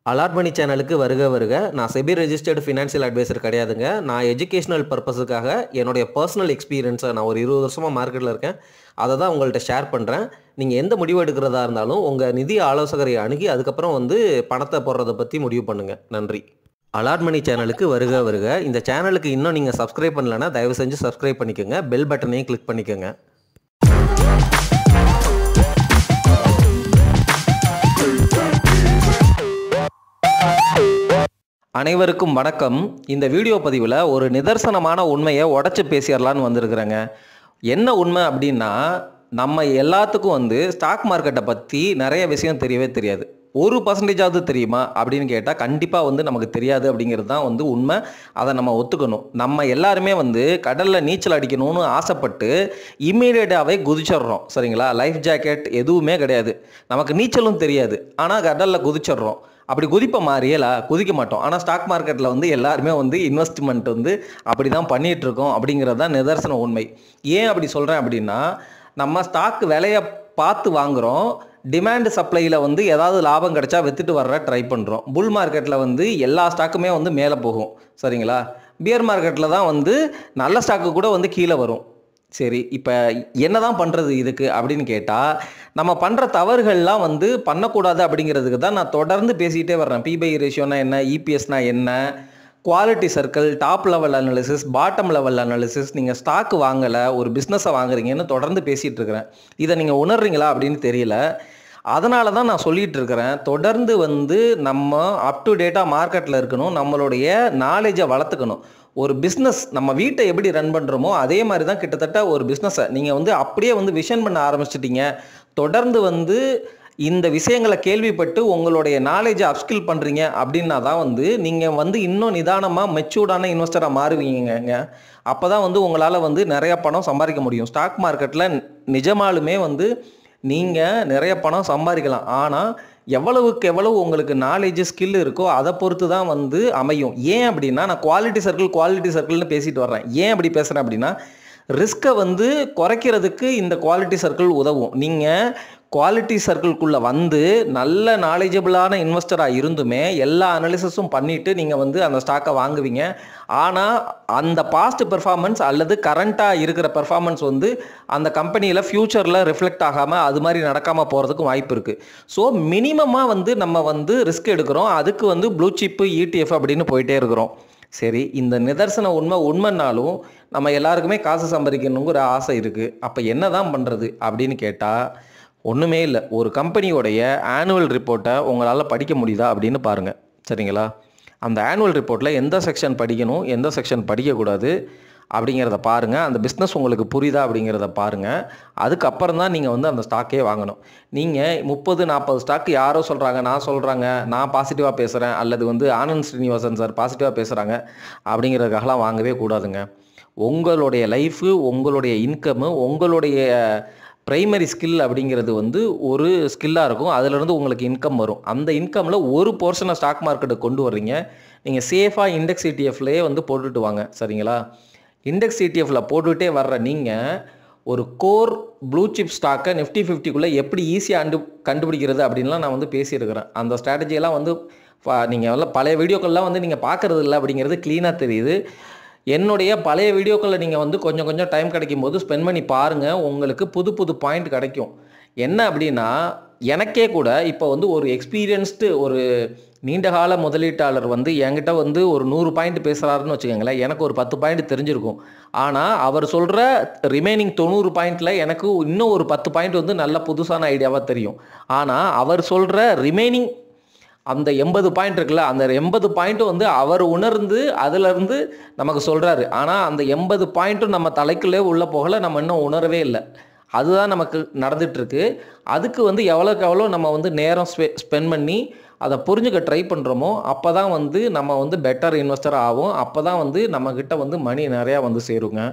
Allot மணி சேனலுக்கு வருக வருக. நான் செபி ரெஜிஸ்டர்டு ஃபினான்ஷியல் அட்வைசர் கிடையாதுங்க. நான் எஜுகேஷனல் பர்பஸுக்காக என்னுடைய பர்சனல் எக்ஸ்பீரியன்ஸை நான் ஒரு 20 வருஷமாக மார்க்கெட்டில் இருக்கேன். அதை தான் உங்கள்கிட்ட ஷேர் பண்ணுறேன். நீங்கள் எந்த முடிவு எடுக்கிறதா இருந்தாலும் உங்கள் நிதி ஆலோசகரை அணுகி அதுக்கப்புறம் பணத்தை போடுறதை பற்றி முடிவு பண்ணுங்கள். நன்றி. அலாட் மணி சேனலுக்கு வருக வருக. இந்த சேனலுக்கு இன்னும் நீங்கள் சப்ஸ்கிரைப் பண்ணலைன்னா தயவு செஞ்சு சப்ஸ்கிரைப் பண்ணிக்கோங்க. பெல் பட்டனையும் கிளிக் பண்ணிக்கோங்க. அனைவருக்கும் வணக்கம். இந்த வீடியோ பதிவில் ஒரு நிதர்சனமான உண்மையை உடச்சி பேசிடலான்னு வந்திருக்கிறேங்க. என்ன உண்மை அப்படின்னா, நம்ம எல்லாத்துக்கும் ஸ்டாக் மார்க்கெட்டை பற்றி நிறைய விஷயம் தெரியவே தெரியாது. 1% தெரியுமா அப்படின்னு கேட்டால் கண்டிப்பாக நமக்கு தெரியாது அப்படிங்கிறது தான் உண்மை. அதை நம்ம ஒத்துக்கணும். நம்ம எல்லாருமே கடலில் நீச்சல் அடிக்கணும்னு ஆசைப்பட்டு இம்மீடியட்டாகவே குதிச்சிடுறோம். சரிங்களா? லைஃப் ஜாக்கெட் எதுவுமே கிடையாது, நமக்கு நீச்சலும் தெரியாது, ஆனால் கடலில் குதிச்சிடுறோம். அப்படி குதிப்ப மாதிரியே குதிக்க மாட்டோம். ஆனால் ஸ்டாக் மார்க்கெட்டில் எல்லாருமே இன்வெஸ்ட்மெண்ட் அப்படி தான் பண்ணிகிட்ருக்கோம் அப்படிங்கிறது தான் நிதர்சன உண்மை. ஏன் அப்படி சொல்கிறேன் அப்படின்னா, நம்ம ஸ்டாக் விலையை பார்த்து வாங்குகிறோம். டிமாண்ட் சப்ளையில் ஏதாவது லாபம் கிடைச்சா விற்றுட்டு வர்ற ட்ரை பண்ணுறோம். புல் மார்க்கெட்டில் எல்லா ஸ்டாக்குமே மேலே போகும். சரிங்களா? பியர் மார்க்கெட்டில் தான் நல்ல ஸ்டாக்கு கூட கீழே வரும். சரி, இப்போ என்ன தான் பண்ணுறது இதுக்கு அப்படின்னு கேட்டால், நம்ம பண்ணுற தவறுகள்லாம் பண்ணக்கூடாது அப்படிங்கிறதுக்கு தான் நான் தொடர்ந்து பேசிக்கிட்டே வர்றேன். பிபை ரேஷியோனா என்ன, இபிஎஸ்னா என்ன, quality circle, top level analysis, bottom level analysis. நீங்கள் ஸ்டாக்கு வாங்கலை, ஒரு பிஸ்னஸை வாங்குறீங்கன்னு தொடர்ந்து பேசிகிட்டு இருக்கிறேன். இதை நீங்கள் உணர்றீங்களா அப்படின்னு தெரியல. அதனால தான் நான் சொல்லிகிட்டு இருக்கிறேன். தொடர்ந்து நம்ம அப் டு டேட்டாக மார்க்கெட்டில் இருக்கணும். நம்மளுடைய நாலேஜை வளர்த்துக்கணும். ஒரு பிஸ்னஸ் நம்ம வீட்டை எப்படி ரன் பண்ணுறோமோ அதே மாதிரி தான் கிட்டத்தட்ட ஒரு பிஸ்னஸை நீங்கள் அப்படியே விஷன் பண்ண ஆரம்பிச்சிட்டிங்க. தொடர்ந்து இந்த விஷயங்களை கேள்விப்பட்டு உங்களுடைய நாலேஜை அப்ஸ்கில் பண்ணுறீங்க அப்படின்னா தான் நீங்கள் இன்னும் நிதானமாக மெச்சூர்டான இன்வெஸ்டராக மாறுவீங்க. அப்போ தான் உங்களால் நிறையா பணம் சம்பாதிக்க முடியும். ஸ்டாக் மார்க்கெட்டில் நிஜமாலுமே நீங்கள் நிறைய பணம் சம்பாதிக்கலாம். ஆனால் எவ்வளவுக்கு எவ்வளவு உங்களுக்கு நாலேஜ் ஸ்கில் இருக்கோ அதை பொறுத்து தான் அமையும். ஏன் அப்படின்னா, நான் குவாலிட்டி சர்க்கிள்னு பேசிட்டு வர்றேன். ஏன் அப்படி பேசுகிறேன் அப்படின்னா, ரிஸ்க்கை குறைக்கிறதுக்கு இந்த குவாலிட்டி சர்க்கிள் உதவும். நீங்கள் குவாலிட்டி சர்க்கிள்குள்ளே நல்ல நாலேஜபிளான இன்வெஸ்டராக இருந்துமே எல்லா அனாலிசிஸும் பண்ணிவிட்டு நீங்கள் அந்த ஸ்டாக்கை வாங்குவீங்க. ஆனால் அந்த பாஸ்ட் பெர்ஃபார்மன்ஸ் அல்லது கரண்ட்டாக இருக்கிற பெர்ஃபார்மன்ஸ் அந்த கம்பெனியில் ஃப்யூச்சரில் ரிஃப்ளெக்ட் ஆகாமல் அது மாதிரி நடக்காமல் போகிறதுக்கும் வாய்ப்பு இருக்குது. ஸோ மினிமமாக நம்ம ரிஸ்க் எடுக்கிறோம். அதுக்கு ப்ளூ சிப்பு, இடிஎஃப் அப்படின்னு போயிட்டே இருக்கிறோம். சரி, இந்த நிதர்சன உண்மைனாலும் நம்ம எல்லாருக்குமே காசு சம்பாதிக்கணுங்கிற ஆசை இருக்குது. அப்போ என்ன தான் பண்ணுறது அப்படின்னு கேட்டால் ஒன்றுமே இல்லை. ஒரு கம்பெனியோடைய ஆனுவல் ரிப்போர்ட்டை உங்களால் படிக்க முடியுதா அப்படின்னு பாருங்கள். சரிங்களா? அந்த ஆனுவல் ரிப்போர்ட்டில் எந்த செக்ஷன் படிக்கணும், எந்த செக்ஷன் படிக்கக்கூடாது அப்படிங்கிறத பாருங்கள். அந்த பிஸ்னஸ் உங்களுக்கு புரியுதா அப்படிங்கிறத பாருங்கள். அதுக்கப்புறம் தான் நீங்கள் அந்த ஸ்டாக்கே வாங்கணும். நீங்கள் 30-40 ஸ்டாக் யாரோ சொல்கிறாங்க, நான் பாசிட்டிவாக பேசுகிறேன், அல்லது ஆனந்த் ஸ்ரீனிவாசன் சார் பாசிட்டிவாக பேசுகிறாங்க அப்படிங்கிறதுக்காகலாம் வாங்கவே கூடாதுங்க. உங்களுடைய லைஃபு, உங்களுடைய இன்கம்மு, உங்களுடைய ப்ரைமரி ஸ்கில் அப்படிங்கிறது ஒரு ஸ்கில்லாக இருக்கும். அதிலிருந்து உங்களுக்கு இன்கம் வரும். அந்த இன்கமில் ஒரு போர்ஷனை ஸ்டாக் மார்க்கெட்டுக்கு கொண்டு வர்றீங்க. நீங்கள் சேஃபாக இண்டெக்ஸ் இடிஎஃப்லேயே போட்டுட்டு வாங்க. சரிங்களா? இண்டெக்ஸ் இடிஎஃப்பில் போட்டுகிட்டே வர்ற நீங்கள் ஒரு கோர் ப்ளூ சிப் ஸ்டாக்கை நிஃப்டி 50க்குள்ளே எப்படி ஈஸியாக கண்டுபிடிக்கிறது அப்படின்லாம் நான் பேசியிருக்கிறேன். அந்த ஸ்ட்ராட்டஜியெல்லாம் நீங்கள் பழைய வீடியோக்கள்லாம் நீங்கள் பார்க்குறது இல்லை அப்படிங்கிறது க்ளீனாக தெரியுது. என்னுடைய பழைய வீடியோக்களில் நீங்கள் கொஞ்சம் கொஞ்சம் டைம் கிடைக்கும் போது ஸ்பெண்ட் பண்ணி பாருங்கள். உங்களுக்கு புது பாயிண்ட் கிடைக்கும். என்ன அப்படின்னா, எனக்கே கூட இப்போ ஒரு எக்ஸ்பீரியன்ஸ்டு ஒரு நீண்டகால முதலீட்டாளர் என்கிட்ட ஒரு 100 பாயிண்ட் பேசுகிறாருன்னு வச்சுக்கோங்களேன். எனக்கு ஒரு 10 பாயிண்ட் தெரிஞ்சிருக்கும். ஆனால் அவர் சொல்கிற ரிமைனிங் 90 பாயிண்டில் எனக்கு இன்னும் ஒரு 10 பாயிண்ட் நல்ல புதுசான ஐடியாவாக தெரியும். ஆனால் அவர் சொல்கிற ரிமைனிங் அந்த 80 பாயிண்ட் இருக்குல்ல, அந்த 80 பாயிண்ட்டும் அவர் உணர்ந்து அதிலிருந்து நமக்கு சொல்கிறாரு. ஆனால் அந்த 80 பாயிண்ட்டும் நம்ம தலைக்குள்ளே உள்ளே போகலை, நம்ம இன்னும் உணரவே இல்லை. அதுதான் நமக்கு நடந்துகிட்ருக்கு. அதுக்கு எவ்வளோக்கு எவ்வளோ நம்ம நேரம் ஸ்பெண்ட் பண்ணி அதை புரிஞ்சுக்க ட்ரை பண்ணுறோமோ அப்போ தான் நம்ம பெட்டர் இன்வெஸ்டர் ஆகும். அப்போ தான் நம்மக்கிட்ட மணி நிறையா சேருங்க.